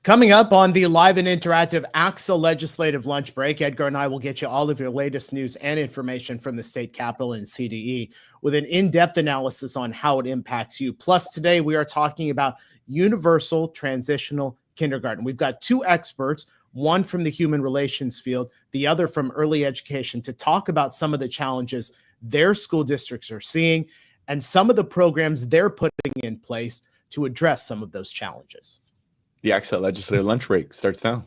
Coming up on the live and interactive ACSA Legislative Lunch Break, Edgar and I will get you all of your latest news and information from the state capitol and CDE with an in-depth analysis on how it impacts you. Plus, today we are talking about universal transitional kindergarten. We've got two experts, one from the human relations field, the other from early education, to talk about some of the challenges their school districts are seeing and some of the programs they're putting in place to address some of those challenges. The ACSA Legislative Lunch Break starts now.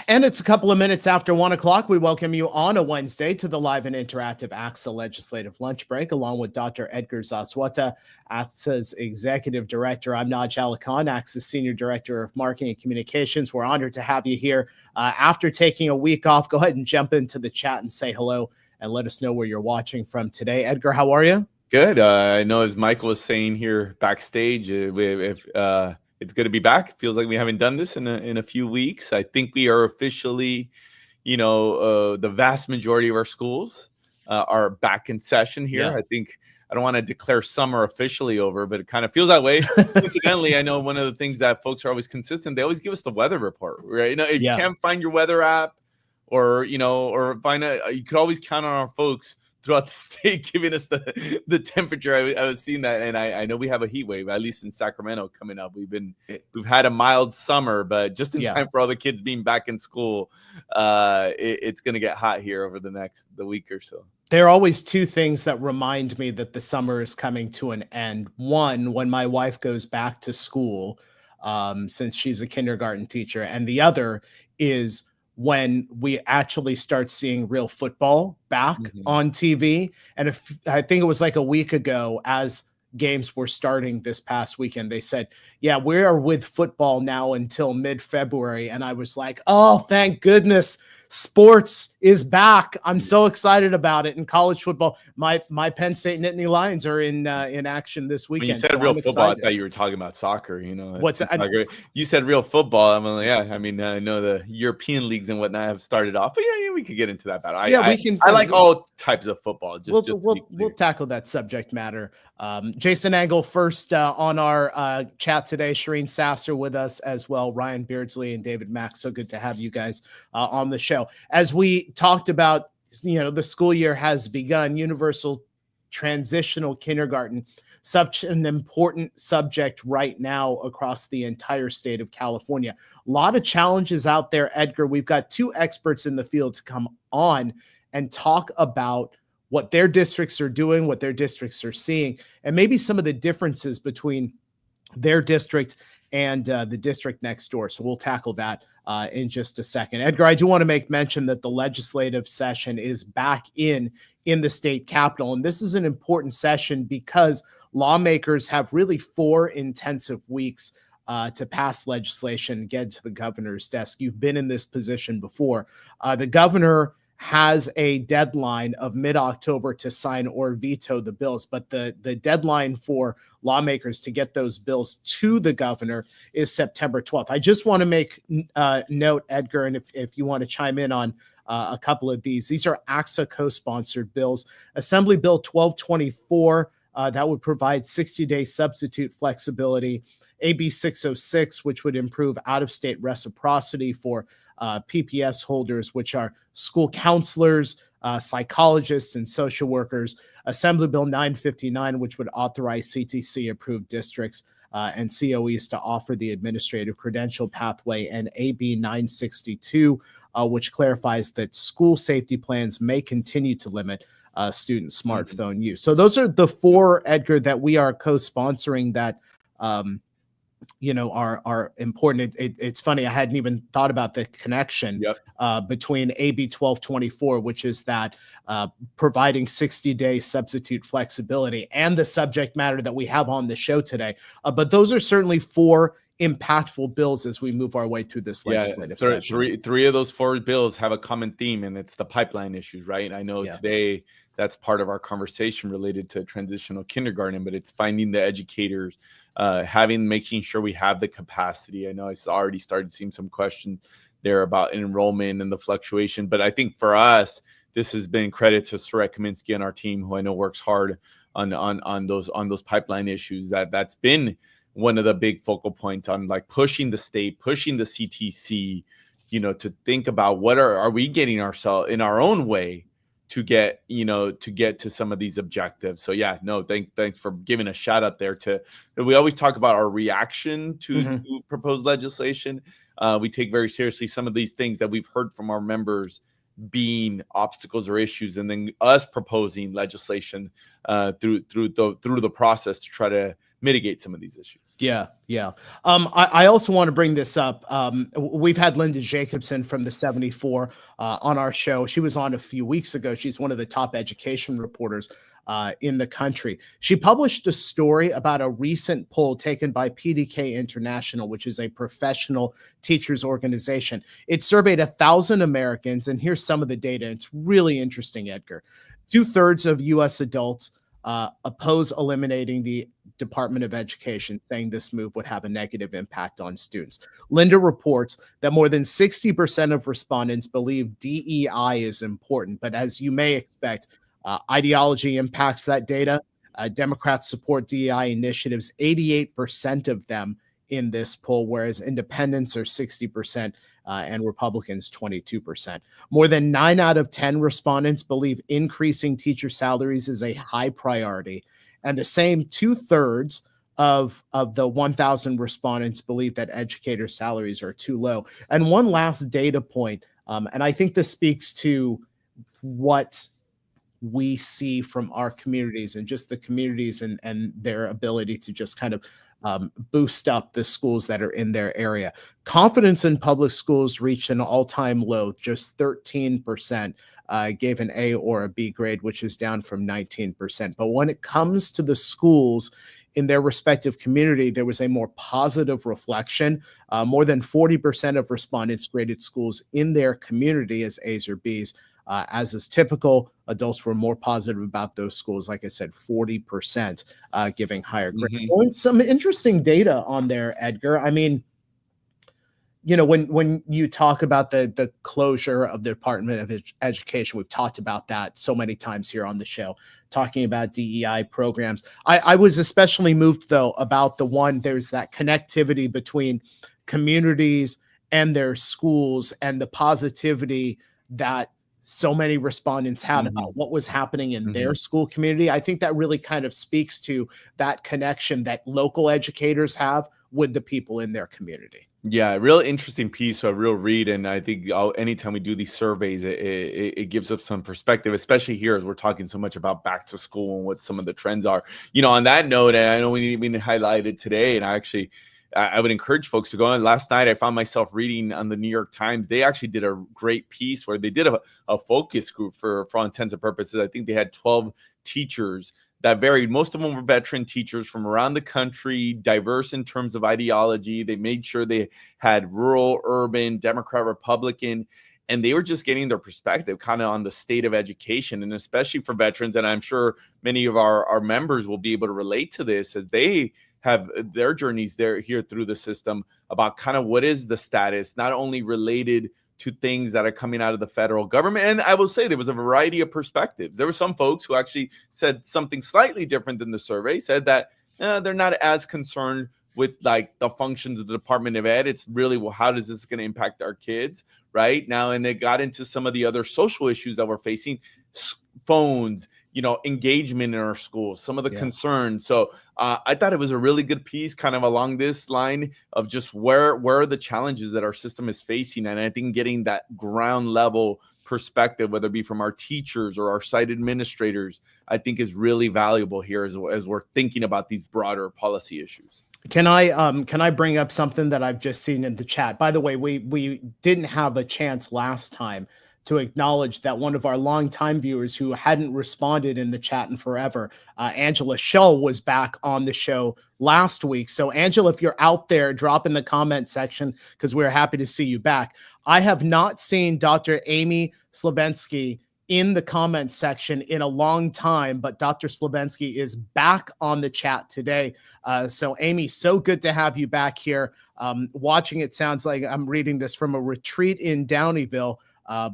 And it's a couple of minutes after 1 o'clock. We welcome you on a Wednesday to the live and interactive ACSA Legislative Lunch Break, along with Dr. Edgar Zaswata, ACSA's Executive Director. I'm Naj and Edgar, ACSA's Senior Director of Marketing and Communications. We're honored to have you here. After taking a week off, go ahead and jump into the chat and say hello and let us know where you're watching from today. Edgar, how are you? Good. I know, as Michael was saying here backstage, it's good to be back. Feels like we haven't done this in a few weeks. I think we are officially, the vast majority of our schools are back in session here. Yeah. I don't want to declare summer officially over, but it kind of feels that way. Incidentally, I know one of the things that folks are always consistent. They always give us the weather report, right? If you can't find your weather app or you could always count on our folks throughout the state giving us the temperature. I was seeing that, and I know we have a heat wave, at least in Sacramento, coming up. We've had a mild summer, but just in time for all the kids being back in school, it's going to get hot here over the week or so. There are always two things that remind me that the summer is coming to an end. One, when my wife goes back to school, since she's a kindergarten teacher, and the other is when we actually start seeing real football back on TV. And I think it was like a week ago, as games were starting this past weekend, they said, yeah, we are with football now until mid-February. And I was like, oh, thank goodness, sports is back. I'm so excited about it. In college football, my Penn State Nittany Lions are in action this weekend. When you said real football, I thought you were talking about soccer. You said real football. I'm like, yeah. I mean, I know the European leagues and whatnot have started off, but yeah, we could get into that battle. I like all types of football. We'll tackle that subject matter. Jason Angle first on our chat today. Shireen Sasser with us as well. Ryan Beardsley and David Mack. So good to have you guys on the show. As we talked about, the school year has begun. Universal transitional kindergarten, such an important subject right now across the entire state of California. A lot of challenges out there, Edgar. We've got two experts in the field to come on and talk about what their districts are doing, what their districts are seeing, and maybe some of the differences between their district and the district next door. So we'll tackle that in just a second. Edgar, I do want to make mention that the legislative session is back in the state capitol. And this is an important session because lawmakers have really 4 intensive weeks to pass legislation, get to the governor's desk. You've been in this position before. The governor has a deadline of mid-October to sign or veto the bills, but the deadline for lawmakers to get those bills to the governor is September 12th. I just want to make note, Edgar, and if you want to chime in on a couple of these are ACSA co-sponsored bills. Assembly Bill 1224, that would provide 60-day substitute flexibility. AB 606, which would improve out-of-state reciprocity for PPS holders, which are school counselors, psychologists, and social workers. Assembly Bill 959, which would authorize CTC-approved districts and COEs to offer the administrative credential pathway, and AB 962, which clarifies that school safety plans may continue to limit student smartphone use. So those are the 4, Edgar, that we are co-sponsoring that are important. It's funny, I hadn't even thought about the connection between AB 1224, which is that providing 60-day substitute flexibility, and the subject matter that we have on the show today. But those are certainly 4 impactful bills as we move our way through this legislative session. Three of those 4 bills have a common theme, and it's the pipeline issues, right? I know today that's part of our conversation related to transitional kindergarten, but it's finding the educators making sure we have the capacity. I know I already started seeing some questions there about enrollment and the fluctuation, but I think for us, this has been credit to Sarek Kaminsky and our team, who I know works hard on those pipeline issues. That's been one of the big focal points on like pushing the state, pushing the CTC, to think about what are we getting ourselves in our own way to get to some of these objectives. So yeah, no, thanks for giving a shout out there to. We always talk about our reaction to proposed legislation. We take very seriously some of these things that we've heard from our members being obstacles or issues, and then us proposing legislation through the process to try to mitigate some of these issues. Yeah. I also want to bring this up. We've had Linda Jacobson from the 74 on our show. She was on a few weeks ago. She's one of the top education reporters in the country. She published a story about a recent poll taken by PDK International, which is a professional teachers organization. It surveyed 1,000 Americans, and here's some of the data. It's really interesting, Edgar. 2/3 of U.S. adults oppose eliminating the Department of Education, saying this move would have a negative impact on students. Linda reports that more than 60% of respondents believe DEI is important, but as you may expect, ideology impacts that data. Democrats support DEI initiatives, 88% of them in this poll, whereas independents are 60%. And Republicans 22%. More than 9 out of 10 respondents believe increasing teacher salaries is a high priority. And the same 2/3 of the 1,000 respondents believe that educator salaries are too low. And one last data point, and I think this speaks to what we see from our communities and just the communities and their ability to just kind of boost up the schools that are in their area. Confidence in public schools reached an all-time low. Just 13% gave an A or a B grade, which is down from 19%. But when it comes to the schools in their respective community, there was a more positive reflection. More than 40% of respondents graded schools in their community as A's or B's. As is typical, adults were more positive about those schools. Like I said, 40% giving higher grades. Some interesting data on there, Edgar. I mean, when you talk about the closure of the Department of Education, we've talked about that so many times here on the show, talking about DEI programs. I was especially moved, though, about the one, there's that connectivity between communities and their schools and the positivity that so many respondents had about what was happening in their school community. I think that really kind of speaks to that connection that local educators have with the people in their community. Yeah, a real interesting piece, a real read. And I think anytime we do these surveys, it gives us some perspective, especially here as we're talking so much about back to school and what some of the trends are. On that note, and I know we didn't even highlight it today, and I would encourage folks to go on. Last night, I found myself reading on the New York Times. They actually did a great piece where they did a focus group for all intents and purposes. I think they had 12 teachers that varied. Most of them were veteran teachers from around the country, diverse in terms of ideology. They made sure they had rural, urban, Democrat, Republican, and they were just getting their perspective kind of on the state of education, and especially for veterans. And I'm sure many of our members will be able to relate to this as they have their journeys here through the system about kind of what is the status, not only related to things that are coming out of the federal government. And I will say there was a variety of perspectives. There were some folks who actually said something slightly different than the survey, said that they're not as concerned with like the functions of the Department of Ed. It's really, well, how is this going to impact our kids right now? And they got into some of the other social issues that we're facing, phones, engagement in our schools, some of the concerns. So I thought it was a really good piece kind of along this line of just where are the challenges that our system is facing. And I think getting that ground level perspective, whether it be from our teachers or our site administrators, I think is really valuable here as we're thinking about these broader policy issues. Can I bring up something that I've just seen in the chat? By the way, we didn't have a chance last time to acknowledge that one of our longtime viewers who hadn't responded in the chat in forever, Angela Schell, was back on the show last week. So Angela, if you're out there, drop in the comment section because we're happy to see you back. I have not seen Dr. Amy Slavensky in the comments section in a long time, but Dr. Slavensky is back on the chat today. So Amy, so good to have you back here. Watching it sounds like I'm reading this from a retreat in Downeyville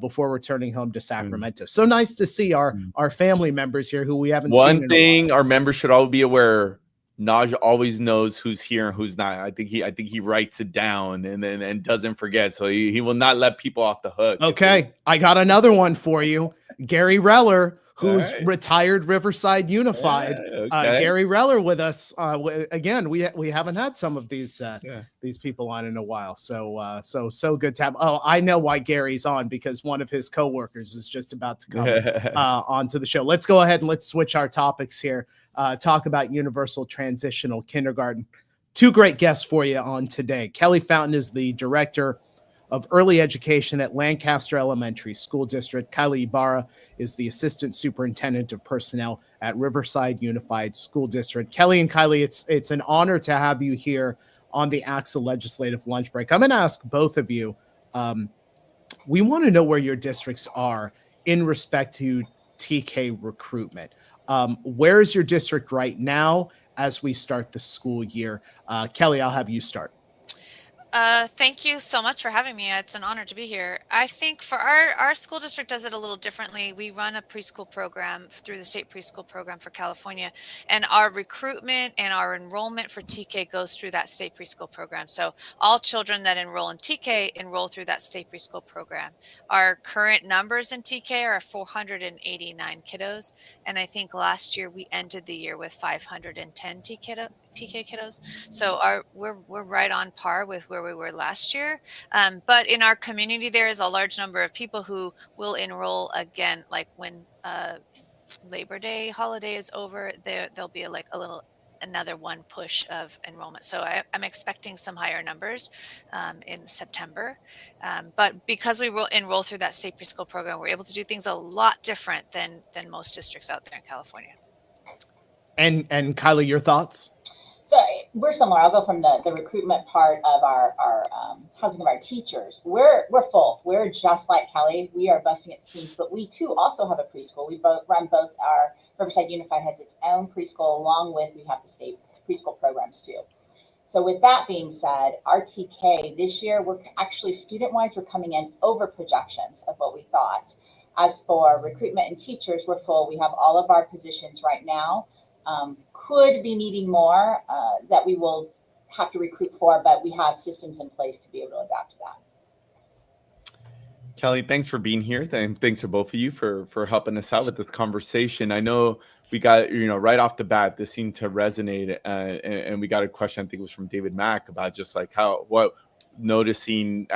before returning home to Sacramento. So nice to see our family members here who we haven't seen in a while. One thing our members should all be aware, Naj always knows who's here and who's not. I think he writes it down and doesn't forget. So he will not let people off the hook. Okay, I got another one for you. Gary Reller, who's retired Riverside Unified. Gary Reller with us again. We haven't had some of these people on in a while. So good to have. Oh, I know why Gary's on, because one of his coworkers is just about to come onto the show. Let's go ahead and let's switch our topics here. Talk about Universal Transitional Kindergarten. Two great guests for you on today. Kelly Fountain is the director of early education at Lancaster Elementary School District. Kylie Ibarra is the assistant superintendent of personnel at Riverside Unified School District. Kelly and Kylie, it's an honor to have you here on the ACSA Legislative Lunch Break. I'm going to ask both of you. We want to know where your districts are in respect to TK recruitment. Where is your district right now as we start the school year? Kelly, I'll have you start. Thank you so much for having me. It's an honor to be here. I think for our school district does it a little differently. We run a preschool program through the state preschool program for California, and our recruitment and our enrollment for TK goes through that state preschool program. So all children that enroll in TK enroll through that state preschool program. Our current numbers in TK are 489 kiddos, and I think last year we ended the year with 510 TK kiddos. So we're right on par with where we were last year. But in our community, there is a large number of people who will enroll again, like when Labor Day holiday is over, there'll be another one push of enrollment. So I'm expecting some higher numbers in September. But because we will enroll through that state preschool program, we're able to do things a lot different than most districts out there in California. And Kylie, your thoughts? So we're similar. I'll go from the recruitment part of our housing of our teachers. We're full. We're just like Kelly. We are busting at the seams, but we too also have a preschool. We run both. Our Riverside Unified has its own preschool, along with we have the state preschool programs too. So with that being said, our TK this year, we're actually student-wise, we're coming in over projections of what we thought. As for recruitment and teachers, we're full. We have all of our positions right now. Could be needing more that we will have to recruit for, but we have systems in place to be able to adapt to that. Kelly, thanks for being here. Thanks for both of you for helping us out with this conversation. I know we got, right off the bat, this seemed to resonate, and we got a question, I think it was from David Mack, about just like asking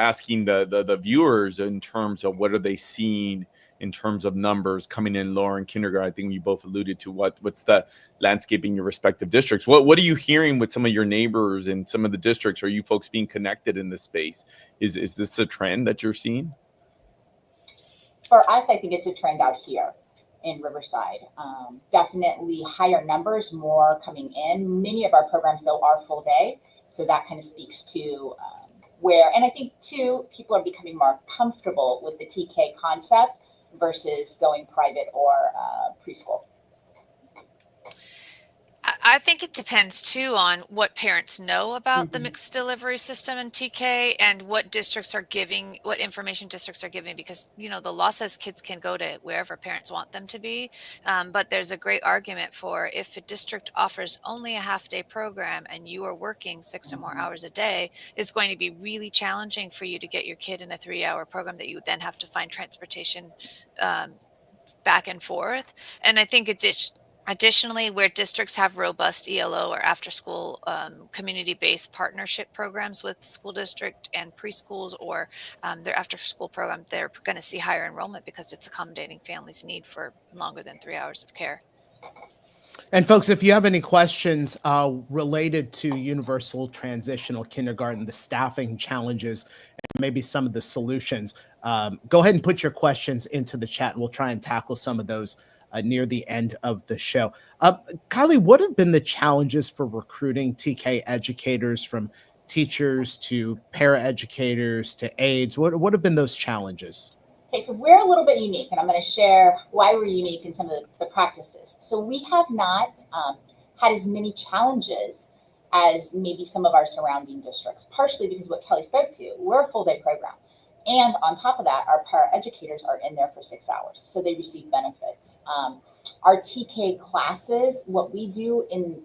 the viewers in terms of what are they seeing in terms of numbers coming in lower in kindergarten. I think you both alluded to what's the landscape in your respective districts. What are you hearing with some of your neighbors in some of the districts? Are you folks being connected in this space? Is this a trend that you're seeing? For us, I think it's a trend out here in Riverside. Definitely higher numbers, more coming in. Many of our programs, though, are full day. So that kind of speaks to where, and I think, too, people are becoming more comfortable with the TK concept versus going private or preschool. I think it depends too on what parents know about the mixed delivery system in TK and what districts are giving, what information districts are giving, because the law says kids can go to wherever parents want them to be. But there's a great argument for if a district offers only a half-day program and you are working 6 or more hours a day, it's going to be really challenging for you to get your kid in a 3-hour program that you then have to find transportation back and forth. And I think additionally, where districts have robust ELO or after-school community-based partnership programs with school district and preschools or their after-school program, they're going to see higher enrollment because it's accommodating families' need for longer than 3 hours of care. And folks, if you have any questions related to Universal Transitional Kindergarten, the staffing challenges, and maybe some of the solutions, go ahead and put your questions into the chat. We'll try and tackle some of those near the end of the show. Kylie, what have been the challenges for recruiting TK educators, from teachers to paraeducators to aides? What have been those challenges? Okay, so we're a little bit unique, and I'm going to share why we're unique in some of the practices. So we have not had as many challenges as maybe some of our surrounding districts, partially because what Kelly spoke to, we're a full day program. And on top of that, our paraeducators are in there for 6 hours, so they receive benefits. Our TK classes, what we do in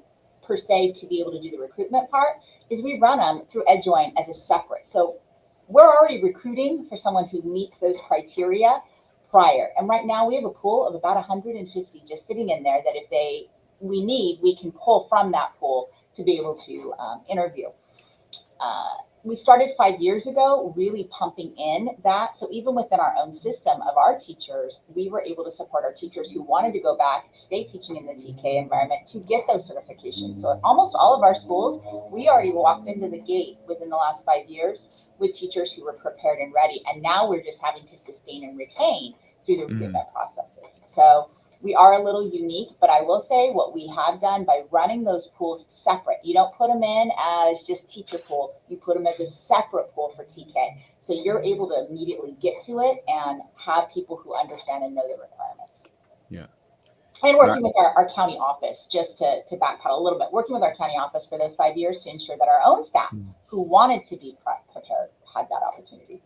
per se to be able to do the recruitment part is we run them through EdJoin as a separate. So we're already recruiting for someone who meets those criteria prior. And right now we have a pool of about 150 just sitting in there that if we can pull from that pool to be able to interview. We started 5 years ago, really pumping in that. So even within our own system of our teachers, we were able to support our teachers who wanted to go back, stay teaching in the TK environment to get those certifications. So at almost all of our schools, we already walked into the gate within the last 5 years with teachers who were prepared and ready. And now we're just having to sustain and retain through the recruitment processes. So we are a little unique, but I will say what we have done by running those pools separate. You don't put them in as just teacher pool. You put them as a separate pool for TK. So you're able to immediately get to it and have people who understand and know the requirements. Yeah. And working with our county office, just to backpedal a little bit, working with our county office for those 5 years to ensure that our own staff who wanted to be prepared had that opportunity.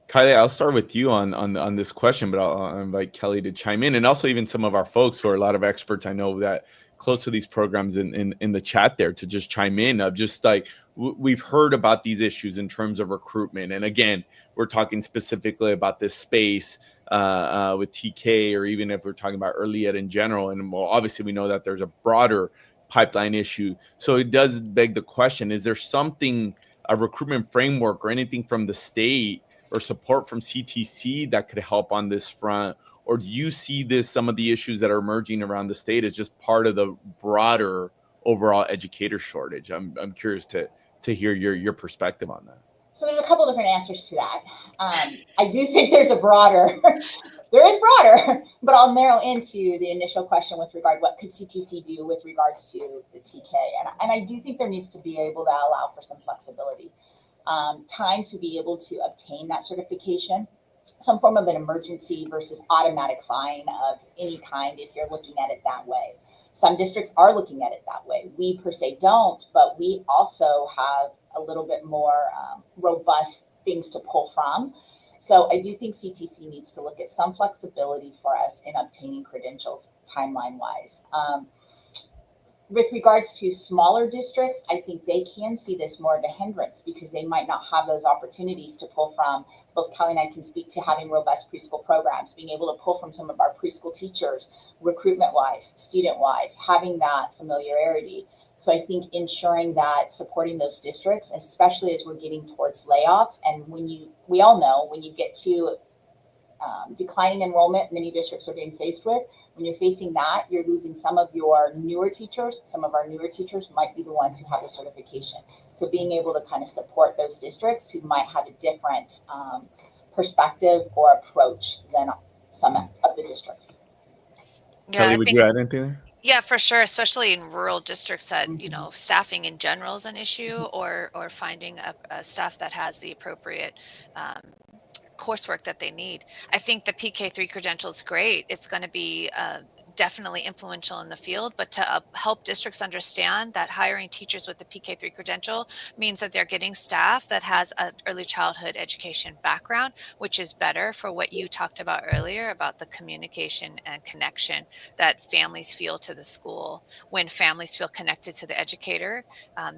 Kylie, I'll start with you on this question, but I'll invite Kelly to chime in, and also even some of our folks who are a lot of experts I know that close to these programs in the chat there to just chime in of just like we've heard about these issues in terms of recruitment. And again, we're talking specifically about this space with TK, or even if we're talking about early ed in general. And well, obviously we know that there's a broader pipeline issue. So it does beg the question, is there something, a recruitment framework or anything from the state or support from CTC that could help on this front? Or do you see some of the issues that are emerging around the state as just part of the broader overall educator shortage? I'm curious to hear your perspective on that. So there's a couple different answers to that. I do think there is broader, but I'll narrow into the initial question with regard what could CTC do with regards to the TK. And I do think there needs to be able to allow for some flexibility. Time to be able to obtain that certification, some form of an emergency versus automatic fine of any kind if you're looking at it that way. Some districts are looking at it that way. We per se don't, but we also have a little bit more robust things to pull from. So I do think CTC needs to look at some flexibility for us in obtaining credentials timeline-wise. With regards to smaller districts, I think they can see this more of a hindrance because they might not have those opportunities to pull from. Both Kelly and I can speak to having robust preschool programs, being able to pull from some of our preschool teachers, recruitment-wise, student-wise, having that familiarity. So I think ensuring that supporting those districts, especially as we're getting towards layoffs, and we all know when you get to declining enrollment, many districts are being faced with. When you're facing that, you're losing some of your newer teachers. Some of our newer teachers might be the ones who have the certification. So being able to kind of support those districts who might have a different perspective or approach than some of the districts. Yeah, Kelly, would you add anything there? Yeah, for sure, especially in rural districts that, staffing in general is an issue, or finding a staff that has the appropriate coursework that they need. I think the PK3 credential is great. It's going to be definitely influential in the field, but to help districts understand that hiring teachers with the PK3 credential means that they're getting staff that has an early childhood education background, which is better for what you talked about earlier about the communication and connection that families feel to the school. When families feel connected to the educator,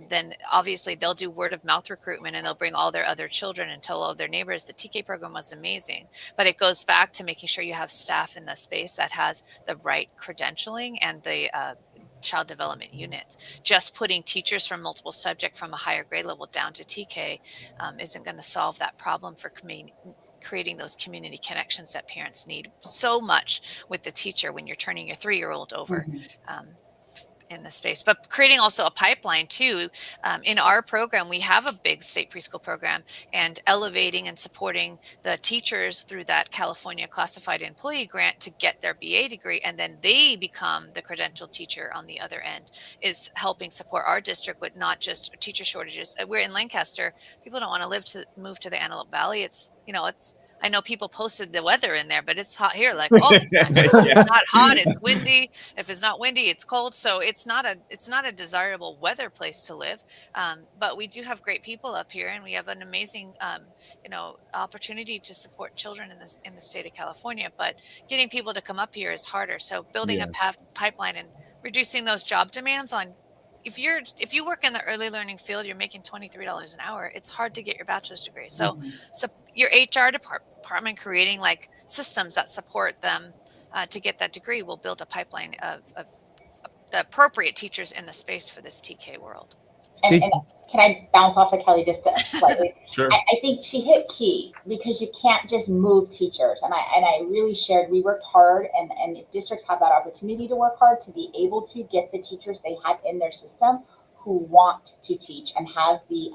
then obviously they'll do word of mouth recruitment and they'll bring all their other children and tell all their neighbors the TK program was amazing. But it goes back to making sure you have staff in the space that has the right credentialing and the child development unit. Just putting teachers from multiple subject from a higher grade level down to TK isn't going to solve that problem for creating those community connections that parents need so much with the teacher when you're turning your 3-year-old over. In the space, but creating also a pipeline too. In our program, we have a big state preschool program, and elevating and supporting the teachers through that California classified employee grant to get their BA degree, and then they become the credentialed teacher on the other end, is helping support our district with not just teacher shortages. We're in Lancaster. People don't want to move to the Antelope Valley. It's I know people posted the weather in there, but it's hot here like all the time. Yeah. It's not hot, it's windy. If it's not windy, it's cold. So it's not a desirable weather place to live. But we do have great people up here, and we have an amazing opportunity to support children in the state of California. But getting people to come up here is harder. So building a pipeline and reducing those job demands on. If you work in the early learning field, you're making $23 an hour. It's hard to get your bachelor's degree. So your HR department creating like systems that support them to get that degree will build a pipeline of the appropriate teachers in the space for this TK world. And can I bounce off of Kelly just slightly? Sure. I think she hit key, because you can't just move teachers. And I really shared, we worked hard, and if districts have that opportunity to work hard to be able to get the teachers they have in their system who want to teach and have the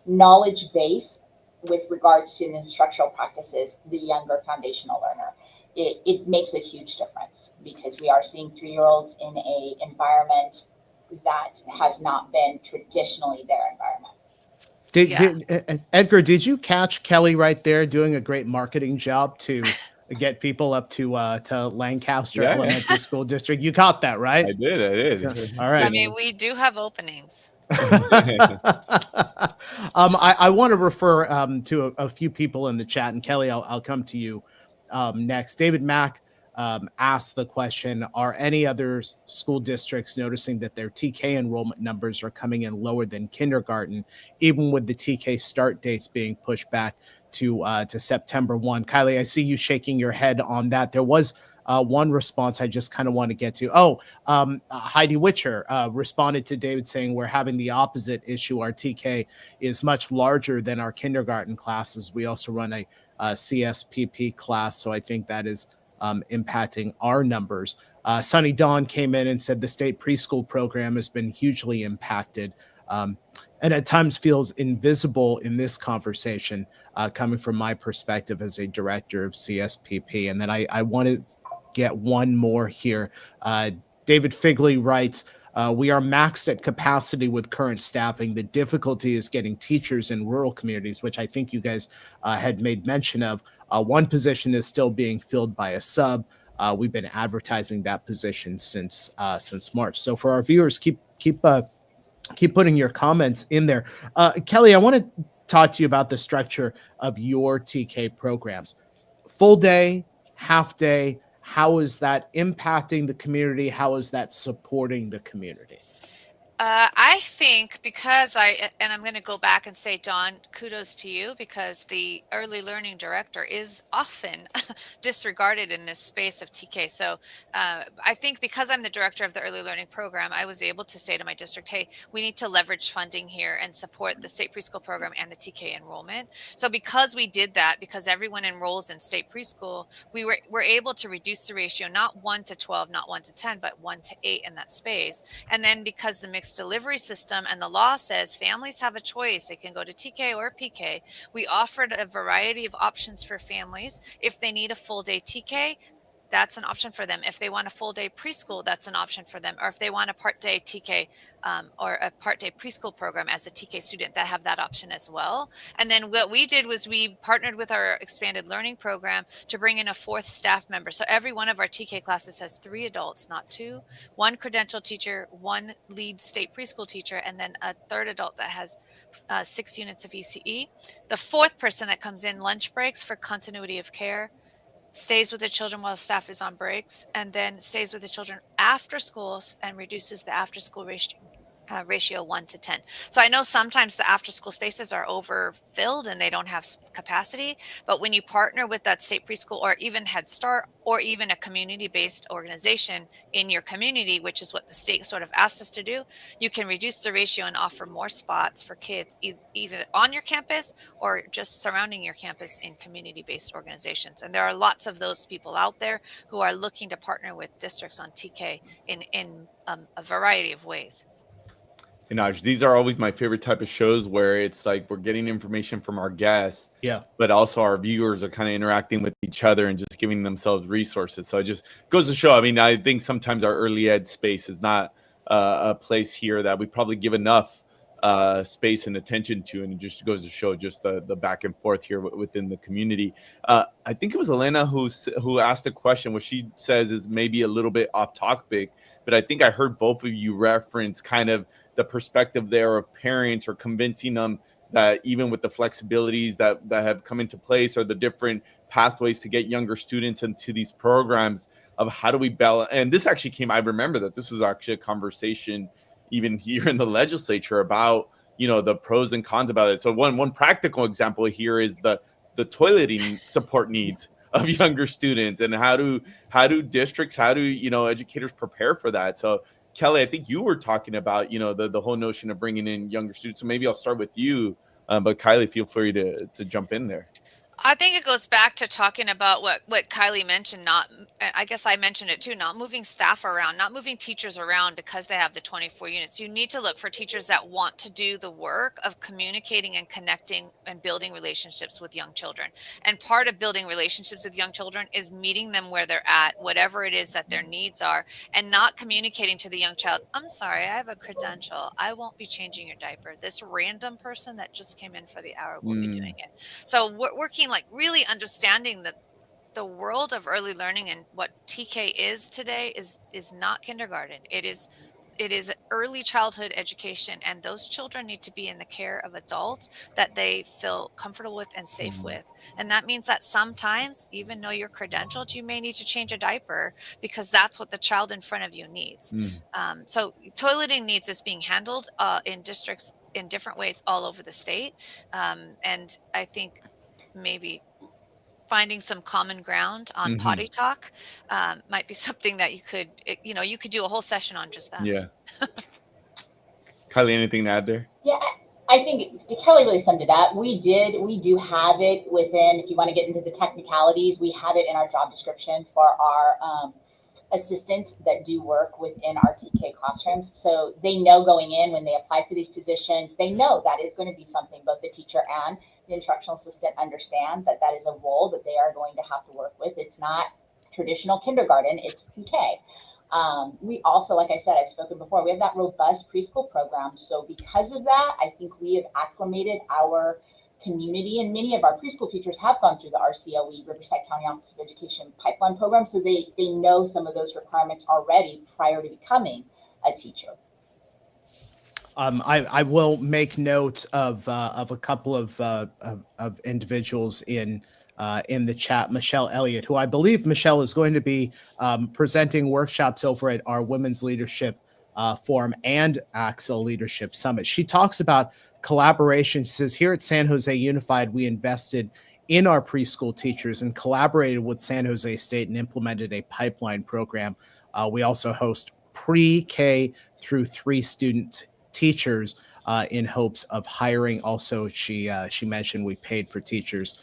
knowledge base with regards to the instructional practices, the younger foundational learner. It makes a huge difference, because we are seeing 3-year-olds in a environment that has not been traditionally their environment. Edgar, did you catch Kelly right there doing a great marketing job to get people up to Lancaster Elementary School District? You caught that, right? I did. All right. I mean, we do have openings. I want to refer to a few people in the chat, and Kelly, I'll come to you next. David Mack asked the question, are any other school districts noticing that their TK enrollment numbers are coming in lower than kindergarten, even with the TK start dates being pushed back to September 1? Kylie, I see you shaking your head on that. There was one response I just kind of want to get to. Heidi Witcher responded to David saying, we're having the opposite issue. Our TK is much larger than our kindergarten classes. We also run a CSPP class, so I think that is impacting our numbers. Sunny Dawn came in and said the state preschool program has been hugely impacted, and at times feels invisible in this conversation, coming from my perspective as a director of CSPP. And then I want to get one more here. David Figley writes, we are maxed at capacity with current staffing. The difficulty is getting teachers in rural communities, which I think you guys had made mention of. One position is still being filled by a sub. We've been advertising that position since March. So for our viewers, keep putting your comments in there. Kelly, I want to talk to you about the structure of your TK programs. Full day, half day. How is that impacting the community? How is that supporting the community? I think because I'm going to go back and say, Dawn, kudos to you, because the early learning director is often disregarded in this space of TK. So I think because I'm the director of the early learning program, I was able to say to my district, hey, we need to leverage funding here and support the state preschool program and the TK enrollment. So because we did that, because everyone enrolls in state preschool, we were able to reduce the ratio, not 1 to 12, not 1 to 10, but 1 to 8 in that space. And then because the mixed delivery system and the law says families have a choice, they can go to TK or PK, we offered a variety of options for families. If they need a full day TK, that's an option for them. If they want a full day preschool, that's an option for them. Or if they want a part day TK or a part day preschool program as a TK student, that have that option as well. And then what we did was we partnered with our expanded learning program to bring in a 4th staff member. So every one of our TK classes has 3 adults, not 2, 1 credentialed teacher, 1 lead state preschool teacher, and then a 3rd adult that has 6 units of ECE. The 4th person that comes in lunch breaks for continuity of care, stays with the children while staff is on breaks, and then stays with the children after school and reduces the after school ratio 1 to 10. So I know sometimes the after school spaces are overfilled and they don't have capacity, but when you partner with that state preschool or even Head Start or even a community-based organization in your community, which is what the state sort of asked us to do, you can reduce the ratio and offer more spots for kids either on your campus or just surrounding your campus in community-based organizations. And there are lots of those people out there who are looking to partner with districts on TK in a variety of ways. And Naj, these are always my favorite type of shows where it's like we're getting information from our guests, but also our viewers are kind of interacting with each other and just giving themselves resources. So it just goes to show. I mean, I think sometimes our early ed space is not a place here that we probably give enough space and attention to, and it just goes to show just the back and forth here within the community. I think it was Elena who asked a question, what she says is maybe a little bit off topic, but I think I heard both of you reference kind of the perspective there of parents, or convincing them that even with the flexibilities that have come into place, or the different pathways to get younger students into these programs, of how do we balance. And this actually came, I remember that this was actually a conversation even here in the legislature about, the pros and cons about it. So one practical example here is the toileting support needs of younger students, and how do districts, educators prepare for that. So Kelly, I think you were talking about, the whole notion of bringing in younger students. So maybe I'll start with you, but Kylie, feel free to jump in there. I think it goes back to talking about what Kylie mentioned. I guess I mentioned it too, not moving staff around, not moving teachers around because they have the 24 units. You need to look for teachers that want to do the work of communicating and connecting and building relationships with young children. And part of building relationships with young children is meeting them where they're at, whatever it is that their needs are, and not communicating to the young child, I'm sorry, I have a credential. I won't be changing your diaper. This random person that just came in for the hour will be doing it. So we're working, like really understanding the world of early learning, and what TK is today is not kindergarten. It is early childhood education, and those children need to be in the care of adults that they feel comfortable with and safe with. And that means that sometimes, even though you're credentialed, you may need to change a diaper because that's what the child in front of you needs. So toileting needs is being handled in districts in different ways all over the state. And I think maybe finding some common ground on potty talk might be something that you could do a whole session on just that. Yeah. Kylie, anything to add there? Yeah, I think Kelly really summed it up. We do have it within, if you want to get into the technicalities, we have it in our job description for our assistants that do work within our TK classrooms. So they know going in, when they apply for these positions, they know that is going to be something both the teacher and the instructional assistant understand, that is a role that they are going to have to work with. It's not traditional kindergarten, it's TK. We also, like I said, I've spoken before, we have that robust preschool program. So because of that, I think we have acclimated our community, and many of our preschool teachers have gone through the RCOE, Riverside County Office of Education pipeline program. So they know some of those requirements already prior to becoming a teacher. I will make note of a couple of individuals in the chat. Michelle Elliott, who I believe Michelle is going to be presenting workshops over at our Women's Leadership Forum and ACSA Leadership Summit. She talks about collaboration. She says, here at San Jose Unified, we invested in our preschool teachers and collaborated with San Jose State and implemented a pipeline program. We also host pre-K through 3 student teachers in hopes of hiring. Also, she mentioned we paid for teachers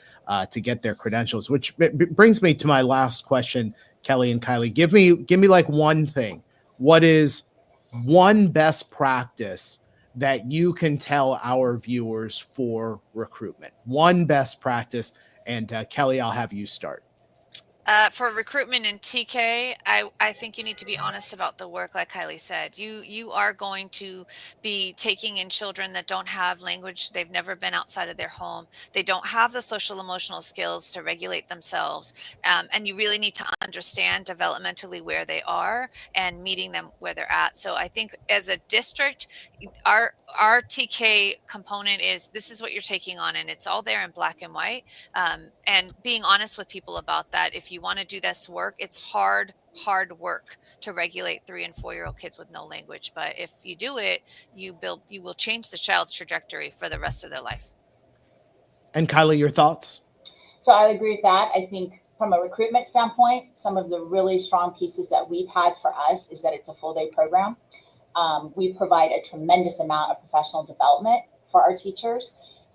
to get their credentials, which brings me to my last question, Kelly and Kylie. Give me like one thing. What is one best practice that you can tell our viewers for recruitment? One best practice. And Kelly, I'll have you start. For recruitment in TK, I think you need to be honest about the work. Like Kylie said, you are going to be taking in children that don't have language. They've never been outside of their home. They don't have the social emotional skills to regulate themselves. And you really need to understand developmentally where they are and meeting them where they're at. So I think as a district, our TK component is, this is what you're taking on, and it's all there in black and white. And being honest with people about that. If you want to do this work, it's hard work to regulate 3 and 4-year-old kids with no language. But if you do it, you will change the child's trajectory for the rest of their life. And Kylie, your thoughts? So I agree with that. I think from a recruitment standpoint, some of the really strong pieces that we've had for us is that it's a full day program. We provide a tremendous amount of professional development for our teachers,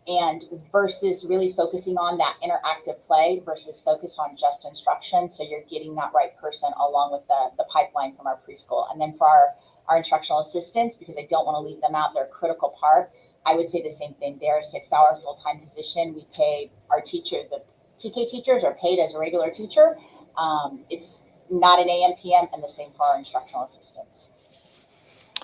and versus really focusing on that interactive play versus focus on just instruction. So you're getting that right person along with the pipeline from our preschool. And then for our instructional assistants, because I don't want to leave them out, they're a critical part. I would say the same thing. They're a 6-hour full-time position. We pay our teacher, the TK teachers are paid as a regular teacher. It's not an AM, PM, and the same for our instructional assistants.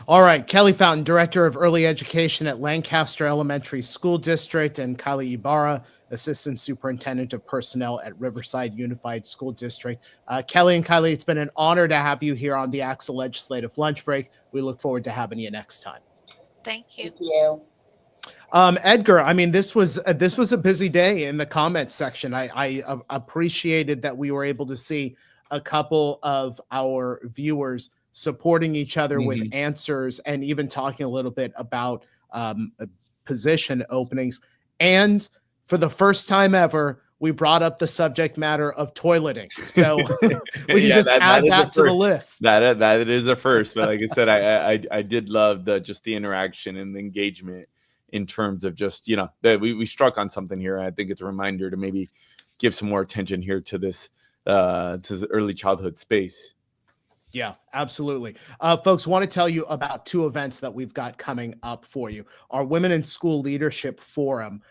All right, Kelly Fountain, Director of Early Education at Lancaster Elementary School District, and Kylie Ibarra, Assistant Superintendent of Personnel at Riverside Unified School District. Kelly and Kylie, it's been an honor to have you here on the ACSA Legislative Lunch Break. We look forward to having you next time. Thank you. Thank you. Edgar, I mean, this was a busy day in the comments section. I appreciated that we were able to see a couple of our viewers supporting each other with answers and even talking a little bit about position openings. And for the first time ever, we brought up the subject matter of toileting. So we can just add that to the list. That is a first. But like I said, I did love just the interaction and the engagement in terms of just, that we struck on something here. I think it's a reminder to maybe give some more attention here to this, to the early childhood space. Yeah, absolutely. Folks, want to tell you about two events that we've got coming up for you. Our Women in School Leadership Forum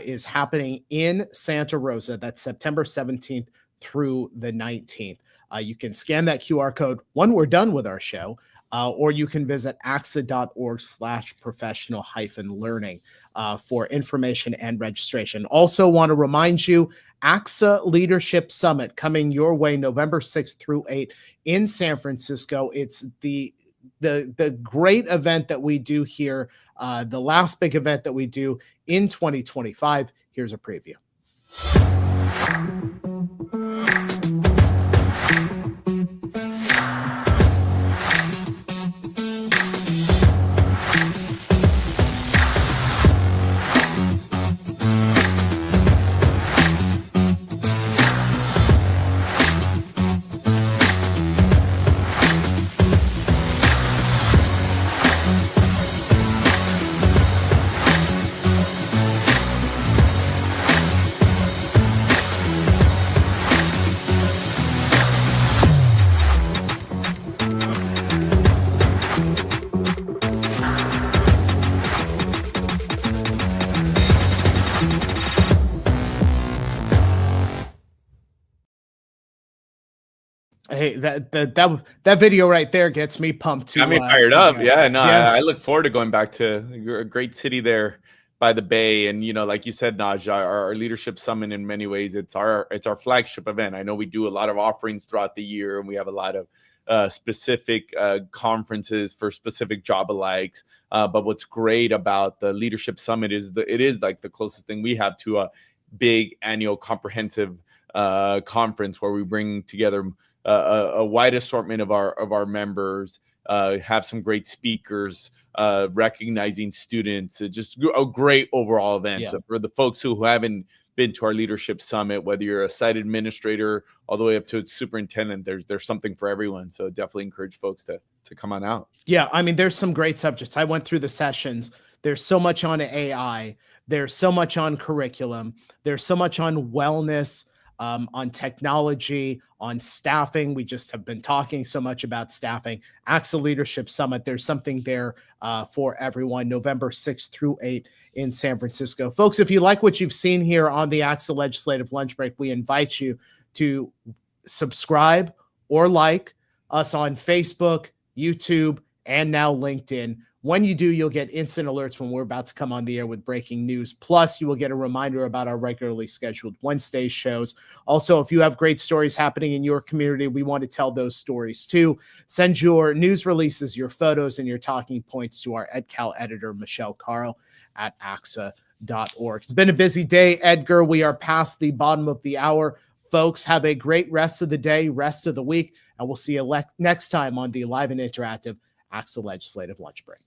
is happening in Santa Rosa. That's September 17th through the 19th. You can scan that QR code when we're done with our show, or you can visit ACSA.org/professional-learning for information and registration. Also want to remind you, ACSA Leadership Summit coming your way November 6th through 8th in San Francisco. It's the great event that we do here, the last big event that we do in 2025. Here's a preview. Hey, that video right there gets me pumped too. Got me fired up. Yeah, no, yeah. I look forward to going back to a great city there by the bay. And, like you said, Naj, our leadership summit, in many ways, it's our flagship event. I know we do a lot of offerings throughout the year, and we have a lot of specific conferences for specific job alikes. But what's great about the leadership summit is it is like the closest thing we have to a big annual comprehensive conference where we bring together a wide assortment of our members, have some great speakers, recognizing students, just a great overall event. Yeah. So for the folks who haven't been to our leadership summit, whether you're a site administrator all the way up to a superintendent, there's something for everyone. So definitely encourage folks to come on out. Yeah, I mean, there's some great subjects. I went through the sessions. There's so much on AI. There's so much on curriculum. There's so much on wellness, on technology, on staffing. We just have been talking so much about staffing. ACSA Leadership Summit, there's something there for everyone, November 6th through 8th in San Francisco. Folks, if you like what you've seen here on the ACSA Legislative Lunch Break, we invite you to subscribe or like us on Facebook, YouTube, and now LinkedIn. When you do, you'll get instant alerts when we're about to come on the air with breaking news. Plus, you will get a reminder about our regularly scheduled Wednesday shows. Also, if you have great stories happening in your community, we want to tell those stories too. Send your news releases, your photos, and your talking points to our EdCal editor, Michelle Carl at ACSA.org. It's been a busy day, Edgar. We are past the bottom of the hour. Folks, have a great rest of the day, rest of the week, and we'll see you next time on the live and interactive ACSA Legislative Lunch Break.